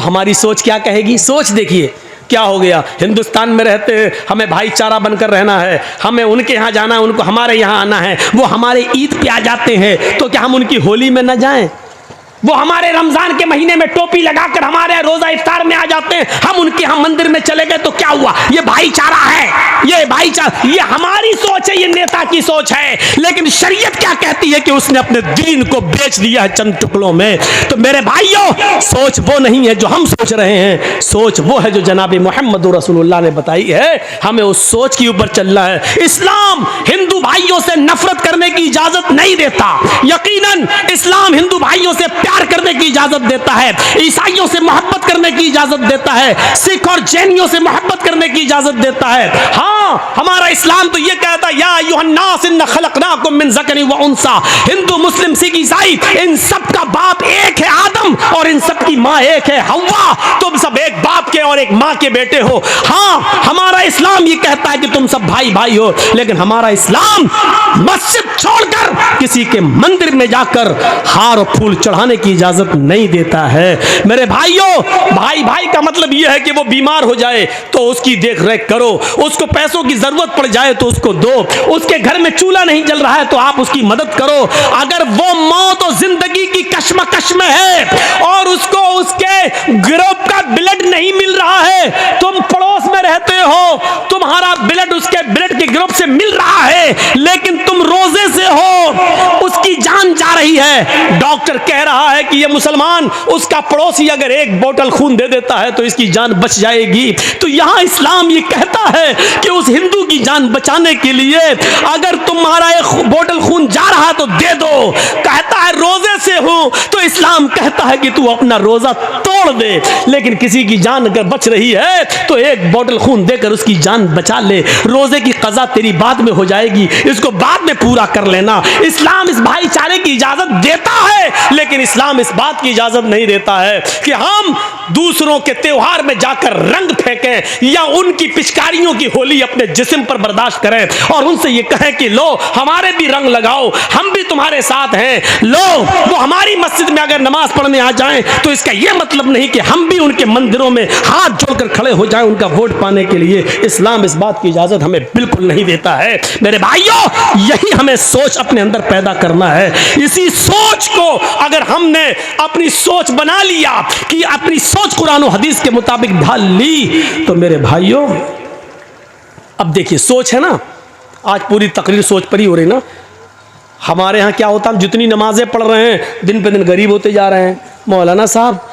हमारी सोच क्या कहेगी? सोच देखिए क्या हो गया। हिंदुस्तान में रहते हैं, हमें भाईचारा बनकर रहना है, हमें उनके यहाँ जाना है, उनको हमारे यहाँ आना है। वो हमारे ईद पे आ जाते हैं तो क्या हम उनकी होली में न जाएं? वो हमारे रमजान के महीने में टोपी लगाकर हमारे रोजा इफ्तार में आ जाते हैं, हम उनके यहाँ मंदिर में चले गए तो क्या हुआ? ये भाईचारा है, ये भाईचारा, ये हमारी सोच है, ये नेता की सोच है। लेकिन शरीयत क्या कहती है कि उसने अपने दीन को बेच दिया है चंद टुकड़ों में। तो मेरे भाइयों, सोच वो नहीं है जो हम सोच रहे हैं, सोच वो है जो जनाब मोहम्मद रसूलुल्लाह ने बताई है। हमें उस सोच के ऊपर चलना है। इस्लाम हिंदू भाइयों से नफरत करने की इजाजत नहीं देता। यकीनन इस्लाम हिंदू भाइयों से प्यार करने की इजाजत देता है, ईसाइयों से मोहब्बत करने की इजाजत देता है, सिख और जैनियों से मोहब्बत करने की इजाजत देता है। हाँ, हमारा इस्लाम तो ये कहता है या अय्युहन्नास इन्ना खलकनाकुम मिन ज़करिन व उन्सा। हिंदू मुस्लिम सिख ईसाई इन सब का बाप एक है आदम और इन सब की माँ एक है हव्वा। तुम सब एक बाप के और एक माँ के बेटे हो। हाँ, हमारा इस्लाम ये कहता है कि तुम सब भाई भाई हो। लेकिन हमारा इस्लाम मस्जिद छोड़कर किसी के मंदिर में जाकर हार और फूल चढ़ाने की इजाजत नहीं देता है। मेरे भाइयों, भाई भाई का मतलब यह है कि वो बीमार हो जाए तो उसकी देख रेख करो, उसको पैसों की जरूरत पड़ जाए तो उसको दो, उसके घर में चूल्हा नहीं जल रहा है तो आप उसकी मदद करो। अगर वो मौत और जिंदगी की कश्मकश में है और उसको उसके ग्रुप का ब्लड नहीं मिल रहा है, तुम पड़ोस में रहते हो, तुम्हारा ब्लड उसके ब्लड के ग्रुप से मिल रहा है, लेकिन तुम रोजे से हो, उसकी जान जा रही है, डॉक्टर कह रहा है कि ये मुसलमान, उसका पड़ोसी अगर एक बोतल खून दे देता है तो इसकी जान बच जाएगी। तो यहां इस्लाम ये कहता है कि उस हिंदू की जान बचाने के लिए अगर तुम्हारा एक बोतल खून जा रहा तो दे दो। कहता है रोजे से हो तो इस्लाम कहता है कि तू अपना रोजा तोड़ दे, लेकिन किसी की जान अगर बच रही है तो एक बोतल खून देकर उसकी जान बचा ले। रोजे की कज़ा तेरी बाद में हो जाएगी, इसको बाद में पूरा कर लेना। इस्लाम इस भाईचारे की इजाजत देता है, लेकिन इस्लाम इस बात की इजाजत नहीं देता है कि हम दूसरों के त्योहार में जाकर रंग फेंकें या उनकी पिचकारियों की होली अपने जिस्म पर बर्दाश्त करें और उनसे ये कहें कि लो हमारे भी रंग लगाओ, हम भी तुम्हारे साथ हैं। लो वो हमारी मस्जिद में अगर नमाज पढ़ने आ जाएं तो इसका यह मतलब नहीं कि हम भी उनके मंदिरों में हाथ जोड़कर खड़े हो जाएं उनका वोट पाने के लिए। इस्लाम इस बात की इजाजत हमें बिल्कुल नहीं देता है। मेरे भाइयों, यही हमें सोच अपने अंदर पैदा करना है। इसी सोच को अगर हमने अपनी सोच बना लिया कि अपनी सोच कुरान और हदीस के मुताबिक ढाल ली तो मेरे भाइयों, अब देखिए सोच है ना, आज पूरी तकरीर सोच पर ही हो रही ना। हमारे यहाँ क्या होता, हम जितनी नमाजें पढ़ रहे हैं दिन पे दिन गरीब होते जा रहे हैं। मौलाना साहब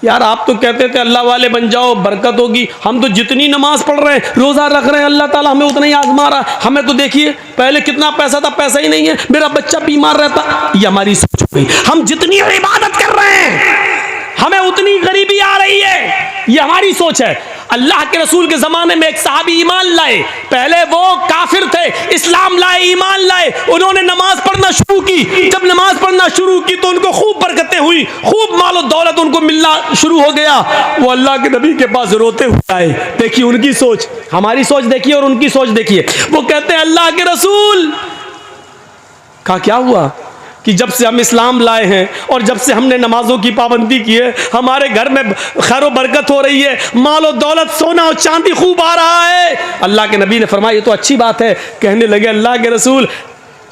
यार आप तो कहते थे अल्लाह वाले बन जाओ बरकत होगी, हम तो जितनी नमाज पढ़ रहे हैं, रोज़ा रख रहे हैं, अल्लाह ताला हमें उतना ही आजमा रहा है। हमें तो देखिए पहले कितना पैसा था, पैसा ही नहीं है, मेरा बच्चा बीमार रहता। ये हमारी सोच हो गई। हम जितनी इबादत कर रहे हैं हमें उतनी गरीबी आ रही है, ये हमारी सोच है। अल्लाह के रसूल के ज़माने में एक सहाबी ईमान लाए, पहले वो काफिर थे, इस्लाम लाए, ईमान लाए, उन्होंने नमाज पढ़ना शुरू की। जब नमाज पढ़ना शुरू की तो उनको खूब बरकतें हुई, खूब मालो दौलत उनको मिलना शुरू हो गया। वो अल्लाह के नबी के पास रोते हुए आए। देखिए उनकी सोच, हमारी सोच देखिए और उनकी सोच देखिए। वो कहते हैं अल्लाह के रसूल का क्या हुआ कि जब से हम इस्लाम लाए हैं और जब से हमने नमाजों की पाबंदी की है, हमारे घर में खैर बरकत हो रही है, माल और दौलत, सोना और चांदी खूब आ रहा है। अल्लाह के नबी ने फरमाया ये तो अच्छी बात है। कहने लगे अल्लाह के रसूल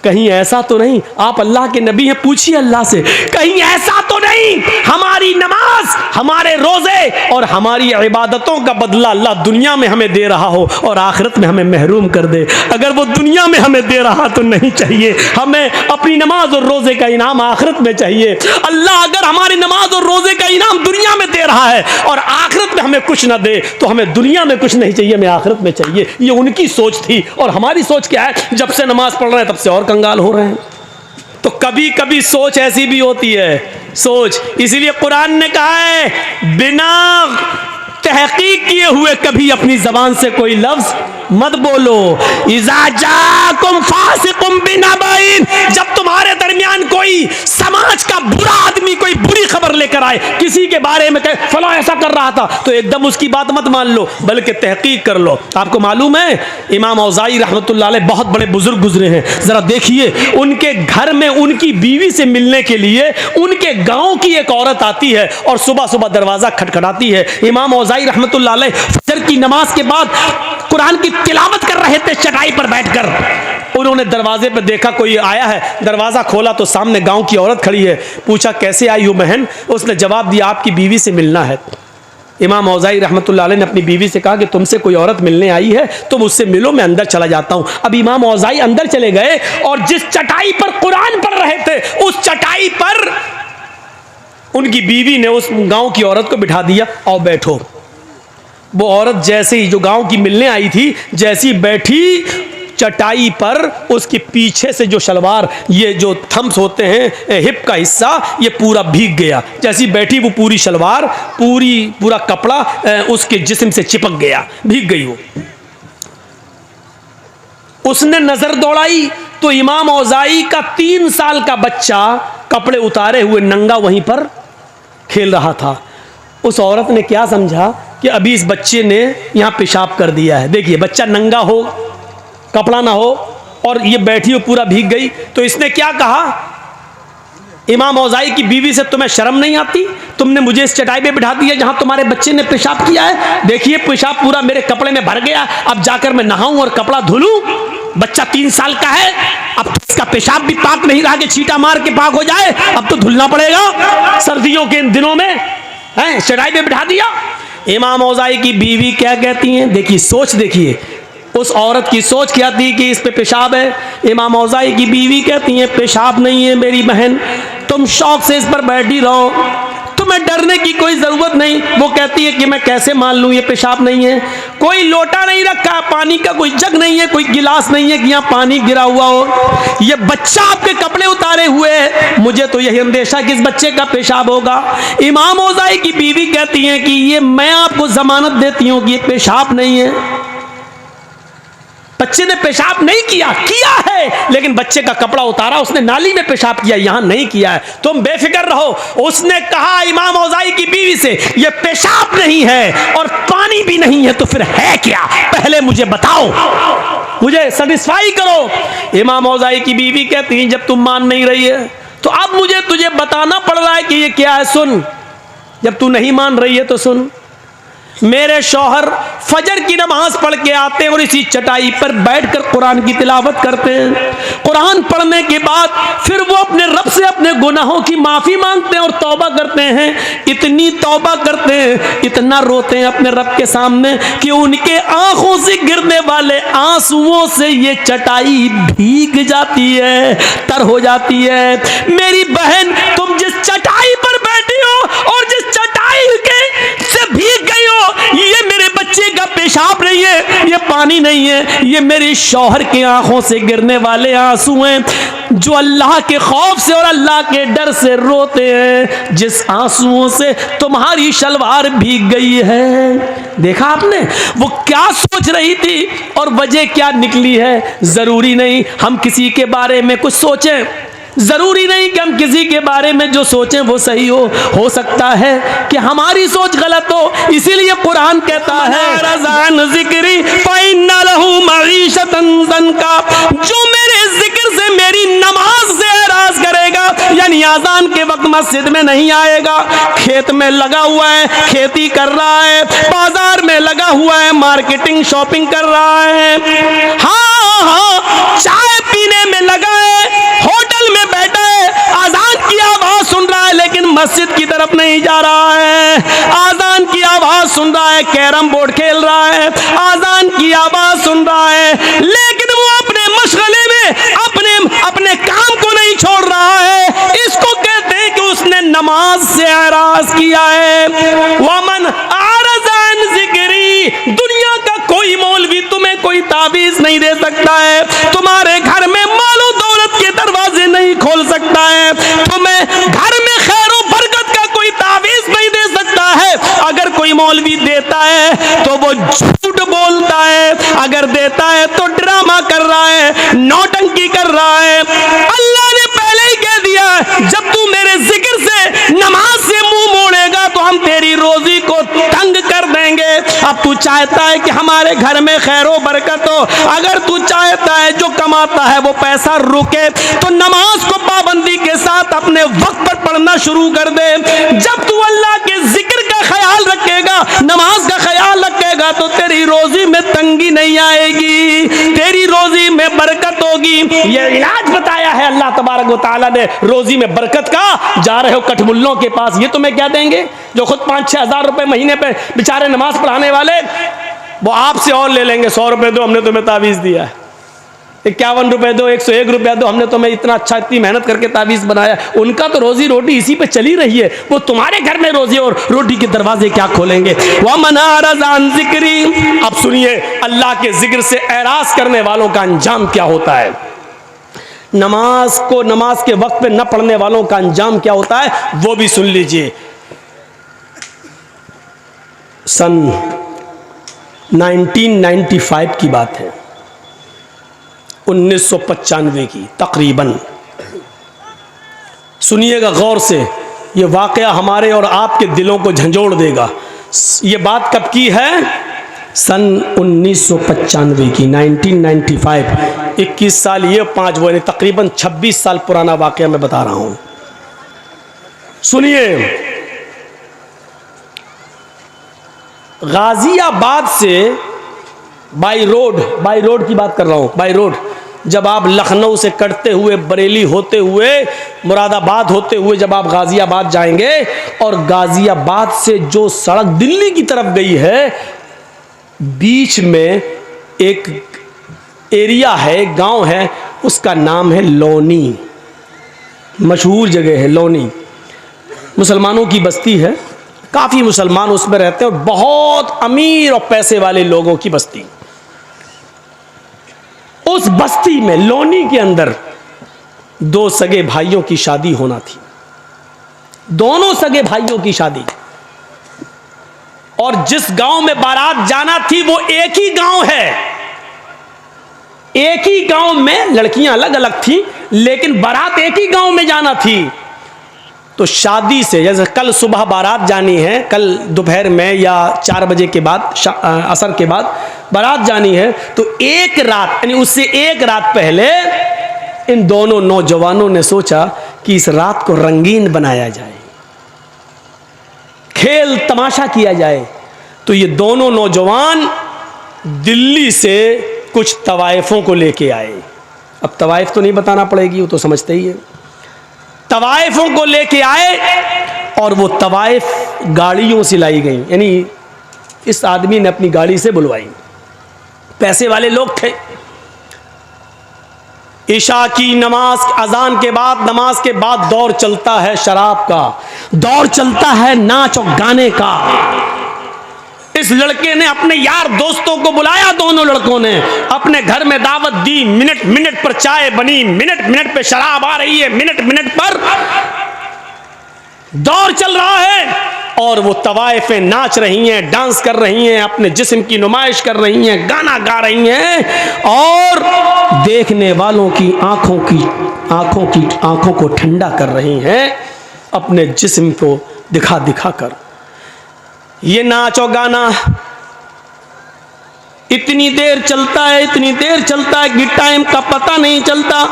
कहीं ऐसा तो नहीं, आप अल्लाह के नबी हैं, पूछिए अल्लाह से, कहीं ऐसा तो नहीं हमारी नमाज, हमारे रोजे और हमारी इबादतों का बदला अल्लाह दुनिया में हमें दे रहा हो और आखिरत में हमें महरूम कर दे। अगर वो दुनिया में हमें दे रहा तो नहीं चाहिए, हमें अपनी नमाज और रोजे का इनाम आखिरत में चाहिए। अल्लाह अगर हमारी नमाज और रोजे का इनाम दुनिया में दे रहा है और आखिरत में हमें कुछ ना दे तो हमें दुनिया में कुछ नहीं चाहिए, हमें आखिरत में चाहिए। ये उनकी सोच थी। और हमारी सोच क्या है, जब से नमाज पढ़ रहे हैं तब से और कंगाल हो रहे हैं। तो कभी कभी सोच ऐसी भी होती है सोच, इसीलिए कुरान ने कहा है बिना तहकीक किए हुए कभी अपनी जबान से कोई लफ्ज मत बोलो। इज़ा जाकुम फासिकुम बिनबाइन, जब तुम्हारे दरमियान कोई समाज का बुरा आदमी कोई बुरी खबर लेकर आए, किसी के बारे में कहे फला ऐसा कर रहा था, तो एकदम उसकी बात मत मान लो, बल्कि तहकीक कर लो। आपको मालूम है इमाम औज़ाई रहमतुल्लाह अलैह बहुत बड़े बुजुर्ग गुजरे हैं, जरा देखिए उनके घर में उनकी बीवी से मिलने के लिए उनके गांव की एक औरत आती है और सुबह सुबह दरवाजा खटखटाती है। इमाम औज़ाई रहमतुल्लाह अलैह फजर की नमाज के बाद कुरान की तिलावत कर रहे थे चटाई पर बैठकर, उन्होंने दरवाजे पर देखा कोई आया है, दरवाजा खोला तो सामने गांव की औरत खड़ी है। पूछा कैसे आई हो बहन? उसने जवाब दिया आपकी बीवी से मिलना है। इमाम औज़ाई रहमतुल्लाह अलैह ने अपनी बीवी से कहा कि तुमसे कोई औरत मिलने आई है, तुम उससे मिलो, मैं अंदर चला जाता हूं। अब इमाम औज़ाई अंदर चले गए और जिस चटाई पर कुरान पढ़ रहे थे उस चटाई पर उनकी बीवी ने उस गांव की औरत को बिठा दिया, और बैठो। वो औरत जैसे ही जो गांव की मिलने आई थी जैसी बैठी चटाई पर, उसके पीछे से जो शलवार, ये जो थम्स होते हैं हिप का हिस्सा, ये पूरा भीग गया। जैसी बैठी वो पूरी शलवार पूरा कपड़ा उसके जिस्म से चिपक गया, भीग गई वो। उसने नजर दौड़ाई तो इमाम औज़ाई का 3 साल का बच्चा कपड़े उतारे हुए नंगा वहीं पर खेल रहा था। उस औरत ने क्या समझा कि अभी इस बच्चे ने यहां पेशाब कर दिया है। देखिए बच्चा नंगा हो, कपड़ा ना हो, और ये बैठी हो पूरा भीग गई, तो इसने क्या कहा इमाम औज़ाई की बीवी से, तुम्हें शर्म नहीं आती? तुमने मुझे इस चटाई पे बिठा दिया जहां तुम्हारे बच्चे ने पेशाब किया है। देखिए पेशाब पूरा मेरे कपड़े में भर गया, अब जाकर मैं नहाऊं और कपड़ा धुलूं? बच्चा 3 साल का है, अब इसका पेशाब भी पाक नहीं रहा कि छींटा मार के पाक हो जाए, अब तो धुलना पड़ेगा सर्दियों के इन दिनों में, है चटाई पे बिठा दिया। इमाम औज़ाई की बीवी क्या कहती हैं? देखिए सोच, देखिए उस औरत की सोच क्या थी कि इस पे पेशाब है। इमाम औज़ाई की बीवी कहती है पेशाब नहीं है मेरी बहन, तुम शौक से इस पर बैठी रहो, तुम्हें डरने की कोई जरूरत नहीं। वो कहती है कि मैं कैसे मान लूं ये पेशाब नहीं है? कोई लोटा नहीं रखा, पानी का कोई जग नहीं है, कोई गिलास नहीं है कि यहाँ पानी गिरा हुआ हो। ये बच्चा आपके कपड़े उतारे हुए है, मुझे तो यही अंदेशा कि इस बच्चे का पेशाब होगा। इमाम औज़ाई की बीवी कहती है कि ये मैं आपको जमानत देती हूँ कि ये पेशाब नहीं है, बच्चे ने पेशाब नहीं किया है, लेकिन बच्चे का कपड़ा उतारा, उसने नाली में पेशाब किया, यहां नहीं किया है, तुम बेफिक्र रहो। उसने कहा इमाम औज़ाई की बीवी से ये पेशाब नहीं है और पानी भी नहीं है, तो फिर है क्या? पहले मुझे बताओ, मुझे सेटिस्फाई करो। इमाम औज़ाई की बीवी कहती है जब तुम मान नहीं रही है तो अब मुझे तुझे बताना पड़ रहा है कि ये क्या है। सुन, जब तू नहीं मान रही है तो सुन। मेरे शौहर फजर की नमाज पढ़ के आते हैं और इसी चटाई पर बैठकर कुरान की तिलावत करते हैं। कुरान पढ़ने के बाद फिर वो अपने रब से अपने गुनाहों की माफ़ी मांगते हैं और तौबा करते हैं। इतनी तौबा करते हैं, इतना रोते हैं अपने रब के सामने कि उनके आंखों से गिरने वाले आंसुओं से ये चटाई भीग जाती है, तर हो जाती है। मेरी बहन, तुम जिस चटाई पर बैठी हो और जिस चटाई के से भीग गई हो, ये मेरे बच्चे का पेशाब नहीं है, ये पानी नहीं है, ये मेरे शौहर के आंखों से गिरने वाले आंसू हैं, जो अल्लाह के खौफ से और अल्लाह के डर से रोते हैं, जिस आंसुओं से तुम्हारी शलवार भीग गई है। देखा आपने वो क्या सोच रही थी और वजह क्या निकली है। जरूरी नहीं हम किसी के बारे में कुछ सोचें, जरूरी नहीं कि हम किसी के बारे में जो सोचें वो सही हो सकता है कि हमारी सोच गलत हो। इसीलिए कुरान कहता है रज़ान ज़िक्री फ़इन्ना लहू मईशतन ज़ंका, जो मेरे जिक्र से मेरी नमाज से एराज करेगा, यानी आजान के वक्त मस्जिद में नहीं आएगा, खेत में लगा हुआ है, खेती कर रहा है, बाजार में लगा हुआ है, मार्केटिंग शॉपिंग कर रहा है, हाँ चाय पीने में लगा है, होटल में बैठा है, आजान की आवाज सुन रहा है लेकिन मस्जिद की तरफ नहीं जा रहा है, आजान की आवाज सुन रहा है, कैरम बोर्ड खेल रहा है, आजान की आवाज सुन रहा है, लेकिन वो अपने मशगले में अपने काम को नहीं छोड़ रहा है। इसको कहते हैं कि उसने नमाज से एराज किया है। वमन आरज़ान ज़िक्री, दुनिया का कोई मौलवी तुम्हें कोई ताबीज नहीं दे सकता है, तुम्हारे घर में मालो दौलत के दरवाजे नहीं खोल सकता है, तुम्हें घर में खैर और बरकत का कोई ताबीज नहीं दे सकता है। अगर कोई मौलवी देता है तो वो झूठ बोलता है, अगर देता रोजी को तंग कर देंगे। अब तू चाहता है कि हमारे घर में खैरो बरकत हो, अगर तू चाहता है जो कमाता है वो पैसा रुके, तो नमाज को पाबंदी के साथ अपने वक्त पर पढ़ना शुरू कर दे। जब तू अल्लाह के जिक्र का ख्याल रखेगा, नमाज का ख्याल रखेगा, तो तेरी रोजी में तंगी नहीं आएगी, तेरी रोजी में बरकत होगी। ये इलाज बताया है अल्लाह तबारक व तआला ने रोजी में बरकत का। जा रहे हो कठमुल्लों के पास, ये तुम्हें क्या देंगे? जो खुद 5-6 हज़ार रुपए महीने पे बेचारे नमाज पढ़ाने वाले, वो आपसे और ले लेंगे। 100 रुपए दो, हमने तुम्हें तावीज़ दिया है। 51 रुपए दो, 101 रुपया दो, हमने तुम्हें इतना अच्छा, इतनी मेहनत करके तावीज़ बनाया। उनका तो रोजी रोटी इसी पे चली रही है, वो तुम्हारे घर में रोजी और रोटी के दरवाजे क्या खोलेंगे? व मन अरज़ अन ज़िक्री। अब सुनिए अल्लाह के जिक्र से एराज़ करने वालों का अंजाम क्या होता है, नमाज को नमाज के वक्त पे न पढ़ने वालों का अंजाम क्या होता है, वो भी सुन लीजिए। सन 1995 की बात है, 1995 की तकरीबन। सुनिएगा गौर से, ये वाक़या हमारे और आपके दिलों को झंझोड़ देगा। ये बात कब की है? सन 1995 की, 1995। 21 साल ये, 5 वो, तकरीबन 26 साल पुराना वाक़या मैं बता रहा हूँ। सुनिए, गाजियाबाद से बाई रोड की बात कर रहा हूँ, बाई रोड, जब आप लखनऊ से कटते हुए, बरेली होते हुए, मुरादाबाद होते हुए जब आप गाजियाबाद जाएंगे, और गाजियाबाद से जो सड़क दिल्ली की तरफ गई है, बीच में एक एरिया है, गांव है, उसका नाम है लोनी। मशहूर जगह है लोनी, मुसलमानों की बस्ती है, काफ़ी मुसलमान उसमें रहते हैं, और बहुत अमीर और पैसे वाले लोगों की बस्ती। उस बस्ती में, लोनी के अंदर, 2 सगे भाइयों की शादी होना थी, दोनों सगे भाइयों की शादी। और जिस गांव में बारात जाना थी वो एक ही गांव है, एक ही गांव में, लड़कियां अलग अलग थी, लेकिन बारात एक ही गांव में जाना थी। तो शादी से, जैसे कल सुबह बारात जानी है, कल दोपहर में या 4 बजे के बाद, असर के बाद बारात जानी है, तो एक रात, यानी उससे एक रात पहले इन दोनों नौजवानों ने सोचा कि इस रात को रंगीन बनाया जाए, खेल तमाशा किया जाए। तो ये दोनों नौजवान दिल्ली से कुछ तवाइफों को लेके आए। अब तवाइफ तो नहीं बताना पड़ेगी, वो तो समझते ही है। तवाइफों को लेके आए, और वो तवाइफ गाड़ियों से लाई गई, यानी इस आदमी ने अपनी गाड़ी से बुलवाई, पैसे वाले लोग थे। ईशा की नमाज, अजान के बाद, नमाज के बाद दौर चलता है शराब का, दौर चलता है नाच और गाने का। इस लड़के ने अपने यार दोस्तों को बुलाया, दोनों लड़कों ने अपने घर में दावत दी। मिनट मिनट पर चाय बनी, मिनट मिनट पे शराब आ रही है, मिनट मिनट पर दौर चल रहा है, और वो तवाइफें नाच रही हैं, डांस कर रही हैं, अपने जिस्म की नुमाइश कर रही हैं, गाना गा रही हैं, और देखने वालों की आंखों को ठंडा कर रही हैं अपने जिस्म को दिखा दिखा कर। ये नाच और गाना इतनी देर चलता है, इतनी देर चलता है कि टाइम का पता नहीं चलता।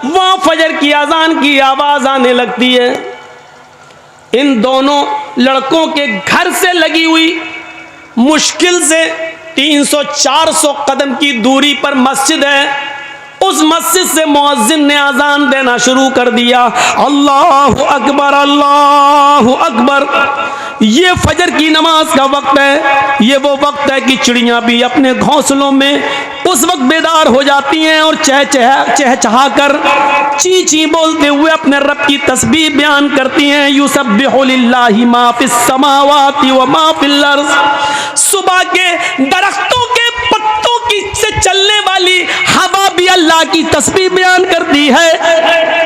वहां फजर की अजान की आवाज आने लगती है। इन दोनों लड़कों के घर से लगी हुई मुश्किल से 300-400 कदम की दूरी पर मस्जिद है। उस मस्जिद से मुअज्जिन ने अजान देना शुरू कर दिया, अल्लाहु अकबर, अल्लाहु अकबर। ये फजर की नमाज का वक्त है। ये वो वक्त है कि चिड़ियां भी अपने घोंसलों में उस वक्त बेदार हो जाती हैं और चहचहा कर ची ची बोलते हुए अपने रब की तस्बीह बयान करती हैं। युसब्बिहु लिल्लाहि मा फिस समावाति व मा फिल अर्ज़। सुबह के दरख्तों के पत्तों की से चलने वाली हवा भी अल्लाह की तस्बीह बयान करती है।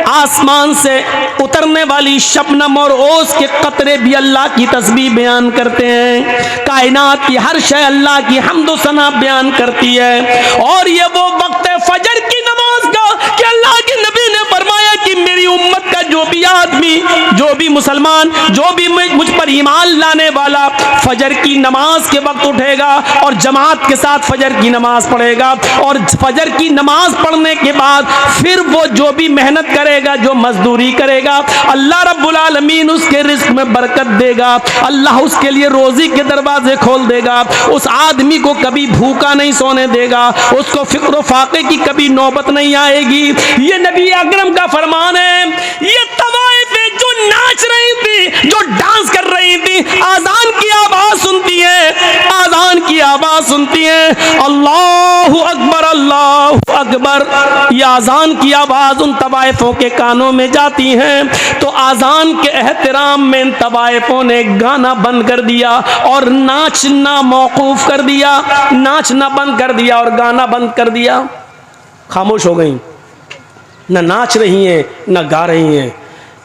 आसमान से उतरने वाली शबनम और ओस के कतरे भी अल्लाह की तस्बीह बयान करते हैं। कायनात की हर शय अल्लाह की हम्द व सना बयान करती है। और ये वो वक्त है फजर की नमाज का कि अल्लाह के नबी ने फरमाया कि मेरी उम्मत का जो जो भी आदमी, जो भी मुसलमान, जो भी मुझ पर ईमान लाने वाला फजर की नमाज के वक्त उठेगा और जमात के साथ फजर की नमाज पढ़ेगा, और फजर की नमाज पढ़ने के बाद फिर वो जो भी मेहनत करेगा, जो मजदूरी करेगा, अल्लाह रब्बुल आलमीन उसके रिस्क में बरकत देगा, अल्लाह उसके लिए रोजी के दरवाजे खोल देगा, उस आदमी को कभी भूखा नहीं सोने देगा, उसको फिक्र फाके की कभी नौबत नहीं आएगी। ये नबी अकरम का फरमान है। ये तवाइफ जो नाच रही थी, जो डांस कर रही थी, आजान की आवाज सुनती है, आजान की आवाज सुनती है, अल्लाहु अकबर अल्लाहु अकबर, ये आजान की आवाज उन तवाइफों के कानों में जाती है, तो आजान के एहतराम में इन तवाइफों ने गाना बंद कर दिया और नाचना मौकूफ कर दिया, नाचना बंद कर दिया और गाना बंद कर दिया। खामोश हो गई, न नाच रही हैं न गा रही हैं।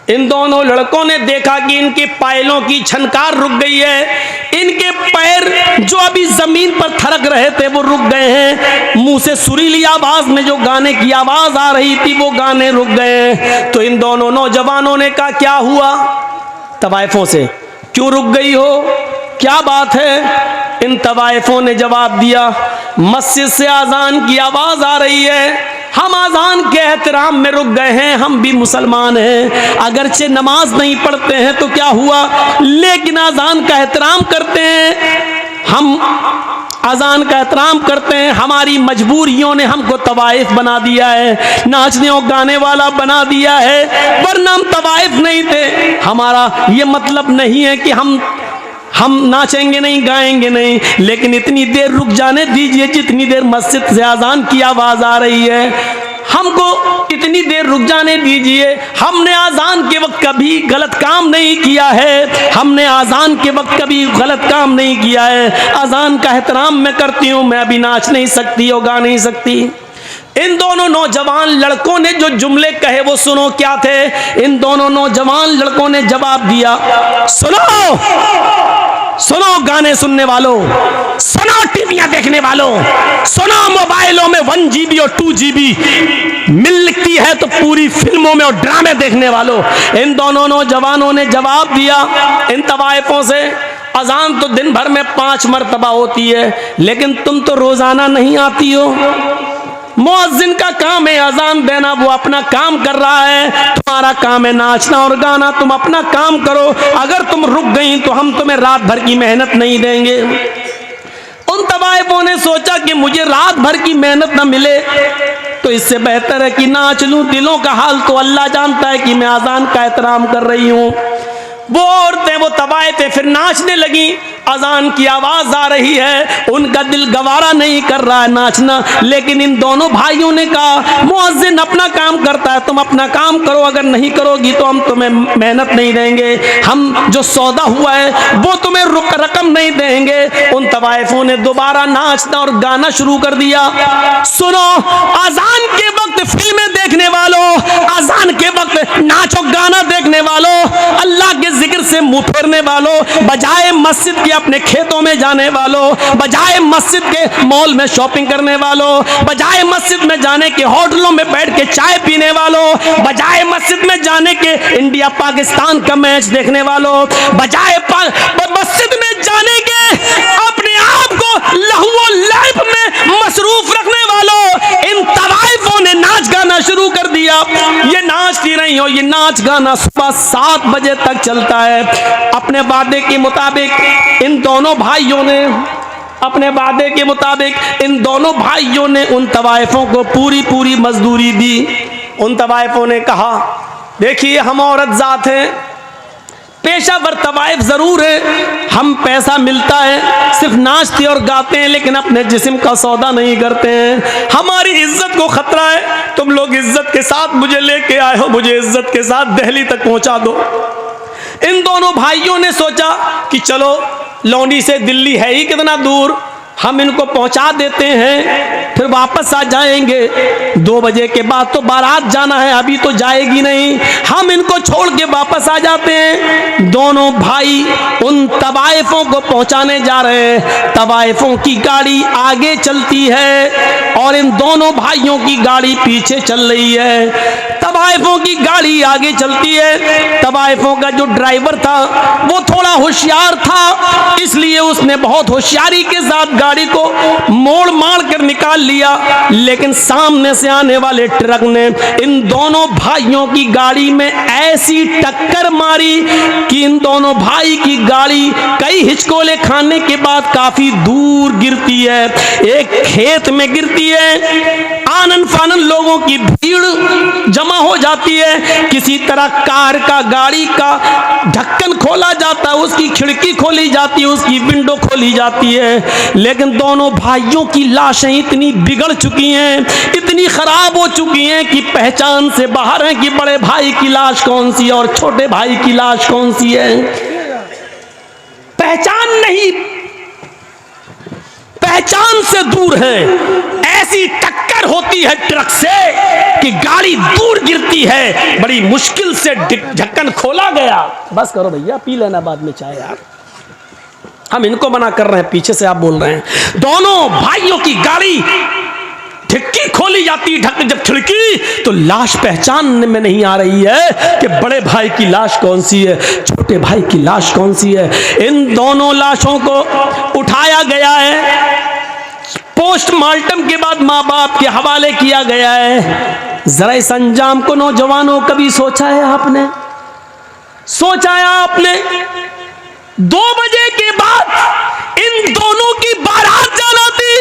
इन दोनों लड़कों ने देखा कि इनके पायलों की छनकार रुक गई है, इनके पैर जो अभी जमीन पर थरक रहे थे वो रुक गए हैं, मुंह से सुरीली आवाज में जो गाने की आवाज आ रही थी वो गाने रुक गए हैं। तो इन दोनों नौजवानों ने कहा क्या हुआ? तवाइफों से, क्यों रुक गई हो, क्या बात है? इन तवाइफों ने जवाब दिया, मस्जिद से आजान की आवाज आ रही है, हम आजान के एहतराम में रुक गए हैं, हम भी मुसलमान हैं, अगरचे नमाज नहीं पढ़ते हैं तो क्या हुआ, लेकिन आजान का एहतराम करते हैं, हम आजान का एहतराम करते हैं, हमारी मजबूरियों ने हमको तवाइफ बना दिया है, नाचने और गाने वाला बना दिया है, वरना हम तवाइफ नहीं थे। हमारा ये मतलब नहीं है कि हम नाचेंगे नहीं, गाएंगे नहीं, लेकिन इतनी देर रुक जाने दीजिए जितनी देर मस्जिद से आजान की आवाज आ रही है, हमको इतनी देर रुक जाने दीजिए। हमने आजान के वक्त कभी गलत काम नहीं किया है, हमने आजान के वक्त कभी गलत काम नहीं किया है, आजान का एहतराम मैं करती हूँ, मैं अभी नाच नहीं सकती और गा नहीं सकती। इन दोनों नौजवान लड़कों ने जो जुमले कहे वो सुनो क्या थे। इन दोनों नौजवान लड़कों ने जवाब दिया, सुनो सुनो गाने सुनने वालों, सुनो टीवियां देखने वालों, सुनो मोबाइलों में 1 GB और 2 GB मिलती है तो पूरी फिल्मों में और ड्रामे देखने वालों। इन दोनों नौजवानों ने जवाब दिया इन तवाइफों से, अजान तो दिन भर में 5 मरतबा होती है, लेकिन तुम तो रोजाना नहीं आती हो, मुअज्जिन का काम है अजान देना, वो अपना काम कर रहा है, तुम्हारा काम है नाचना और गाना, तुम अपना काम करो, अगर तुम रुक गई तो हम तुम्हें रात भर की मेहनत नहीं देंगे। उन तवाइफों ने सोचा कि मुझे रात भर की मेहनत न मिले तो इससे बेहतर है कि नाच लूं, दिलों का हाल तो अल्लाह जानता है कि मैं अजान का एहतराम कर रही हूँ। वो औरतें, वो तवाइफें फिर नाचने लगी, अजान की आवाज आ रही है, उनका दिल गवारा नहीं कर रहा है नाचना, लेकिन इन दोनों भाइयों ने कहा मुअज्जिन अपना काम करता है, तुम अपना काम करो, अगर नहीं करोगी तो हम तुम्हें मेहनत नहीं देंगे, हम जो सौदा हुआ है वो तुम्हें रकम नहीं देंगे। उन तवाइफों ने दोबारा नाचना और गाना शुरू कर दिया। सुनो, अजान के वक्त फिल्में देखने वालों, अजान के वक्त नाचो गाना देखने वालों, अल्लाह के जिक्र से मुंह फेरने वालों, बजाय मस्जिद के अपने खेतों में जाने वालों, बजाय मस्जिद के मॉल में शॉपिंग करने वालों, बजाय मस्जिद में जाने के होटलों में बैठ के चाय पीने वालों, बजाय मस्जिद में जाने के इंडिया पाकिस्तान का मैच देखने वालों, बजाय मस्जिद में जाने के अपने आप को लहू और लैब में मसरूफ रखने वालों, इन तवाइफों ने नाच गाना शुरू कर दिया। ये नाचती नहीं हो, ये नाच गाना सुबह 7 बजे तक चलता है। अपने वादे के मुताबिक इन दोनों भाइयों ने, अपने वादे के मुताबिक इन दोनों भाइयों ने उन तवाइफों को पूरी मजदूरी दी। उन तवाइफों ने कहा, देखिए हम औरत जात हैं, पेशावर तवाइफ जरूर है, हम पैसा मिलता है सिर्फ नाचते और गाते हैं, लेकिन अपने जिस्म का सौदा नहीं करते हैं, हमारी इज्जत को खतरा है, तुम लोग इज्जत के साथ मुझे लेके आए हो, मुझे इज्जत के साथ दिल्ली तक पहुंचा दो। इन दोनों भाइयों ने सोचा कि चलो लौंडी से दिल्ली है ही कितना दूर, हम इनको पहुंचा देते हैं, फिर वापस आ जाएंगे। 2 बजे के बाद तो बारात जाना है, अभी तो जाएगी नहीं, हम इनको छोड़ के वापस आ जाते हैं। दोनों भाई उन तवाइफों को पहुंचाने जा रहे हैं। तवाइफों की गाड़ी आगे चलती है और इन दोनों भाइयों की गाड़ी पीछे चल रही है। तवाइफों की गाड़ी आगे चलती है। तवाइफों का जो ड्राइवर था वो थोड़ा होशियार था, इसलिए उसने बहुत होशियारी के साथ गाड़ी को मोड़ मार कर निकाल लिया। लेकिन सामने से आने वाले ट्रक ने इन दोनों भाइयों की गाड़ी में ऐसी टक्कर मारी कि इन दोनों भाई की गाड़ी कई हिचकोले खाने के बाद काफी दूर गिरती है, एक खेत में गिरती है। आनन फानन लोगों की भीड़ जमा हो जाती है। किसी तरह कार का, गाड़ी का ढक्कन खोला जाता है, उसकी खिड़की खोली जाती है, उसकी विंडो खोली जाती है। लेकिन दोनों भाइयों की लाशें इतनी बिगड़ चुकी हैं, इतनी खराब हो चुकी हैं कि पहचान से बाहर है कि बड़े भाई की लाश कौन सी है और छोटे भाई की लाश कौन सी है। पहचान नहीं, पहचान से दूर है। ऐसी टक्कर होती है ट्रक से कि गाड़ी दूर गिरती है। बड़ी मुश्किल से ढक्कन खोला गया। बस करो भैया, पी लेना बाद में चाय यार, हम इनको मना कर रहे हैं, पीछे से आप बोल रहे हैं। दोनों भाइयों की गाड़ी खिड़की खोली जाती, जब खिड़की तो लाश पहचानने में नहीं आ रही है कि बड़े भाई की लाश कौन सी है, छोटे भाई की लाश कौन सी है। इन दोनों लाशों को उठाया गया है, पोस्टमार्टम के बाद माँ बाप के हवाले किया गया है। जरा इस अंजाम को नौजवानों कभी सोचा है आपने? सोचा है आपने? 2 बजे के बाद इन दोनों की बारात जाना थी,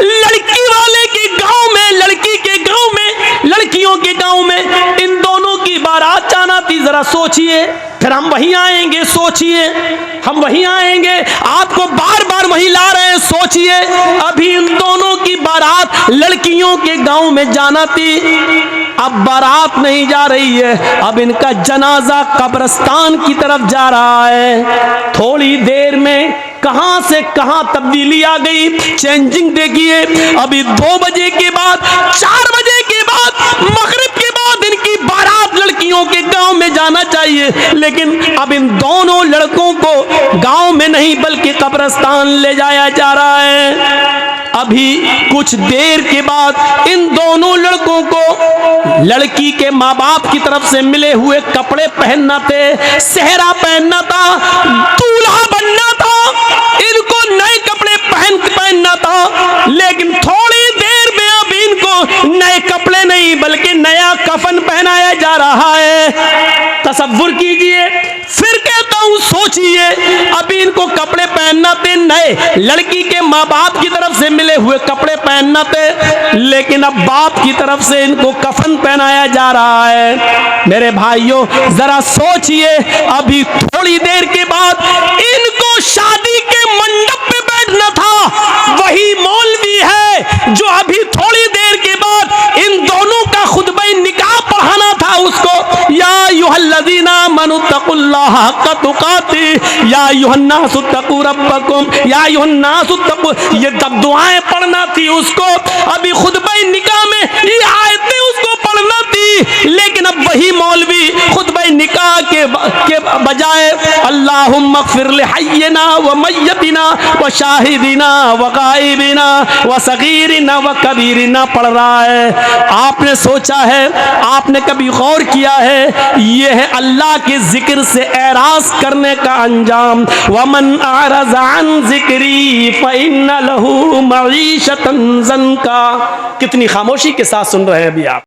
लड़की वाले के गांव में, लड़की के गांव में, लड़कियों के गांव में इन दोनों की बारात जाना थी। जरा सोचिए, फिर हम वहीं आएंगे, सोचिए हम वहीं आएंगे, आपको बार बार वहीं ला रहे हैं, सोचिए। अभी इन दोनों की बारात लड़कियों के गांव में जाना थी, अब बारात नहीं जा रही है, अब इनका जनाजा कब्रिस्तान की तरफ जा रहा है। थोड़ी देर में कहां से कहां तब्दीली आ गई, चेंजिंग देखिए। अभी 2 बजे के बाद, 4 बजे के बाद, मगरिब के बाद इनकी बारात लड़कियों के गांव में जाना चाहिए, लेकिन अब इन दोनों लड़कों को गांव में नहीं बल्कि कब्रिस्तान ले जाया जा रहा है। अभी कुछ देर के बाद इन दोनों लड़कों को लड़की के माँ बाप की तरफ से मिले हुए कपड़े पहनना थे, सेहरा पहनना था, दूल्हा बनना था, इनको नए कपड़े पहनना था। लेकिन थोड़ी देर में अब इनको नए कपड़े नहीं बल्कि नया कफन पहनाया जा रहा है। तसव्वुर कीजिए, फिर कहता हूं सोचिए, अभी इनको कपड़े पहनना थे नए, लड़की के माँ बाप की तरफ से मिले हुए कपड़े पहनना थे, लेकिन अब बाप की तरफ से इनको कफन पहनाया जा रहा है। मेरे भाइयों जरा सोचिए, अभी थोड़ी देर के बाद इनको शादी के मंडप पे बैठना था, वही मौलवी है जो अभी थोड़ी देर के बाद इन दोनों का खुतबा निकाह पढ़ाना था उसको। या अय्युहल्लज़ीना आमनुत्तकुल्लाह हक़्क़ तुक़ातिह या अय्युहन्नासु इत्तक़ू रब्बकुम या अय्युहन्नासु इत्तक़ू, ये तब दुआएं पढ़ना थी उसको। अभी खुतबा निकाह में ये आयतें उसको पढ़ना थी, लेकिन अब वही मौलवी खुतबा निकाह के बजाय अल्लाहुम्मा अग़फ़िर लिहय्यिना व मय्यतिना व शाहिदिना व गायबिना व सगीरिना व कबीरिना पढ़ रहा है। आपने सोचा है, आपने कभी गौर किया है, ये है अल्लाह के जिक्र से एराज़ करने का अंजाम। वमन अअरज़ अन ज़िक्री फ़इन्न लहू मईशतन ज़ंका। कितनी खामोशी के साथ सुन रहे हैं अभी आप।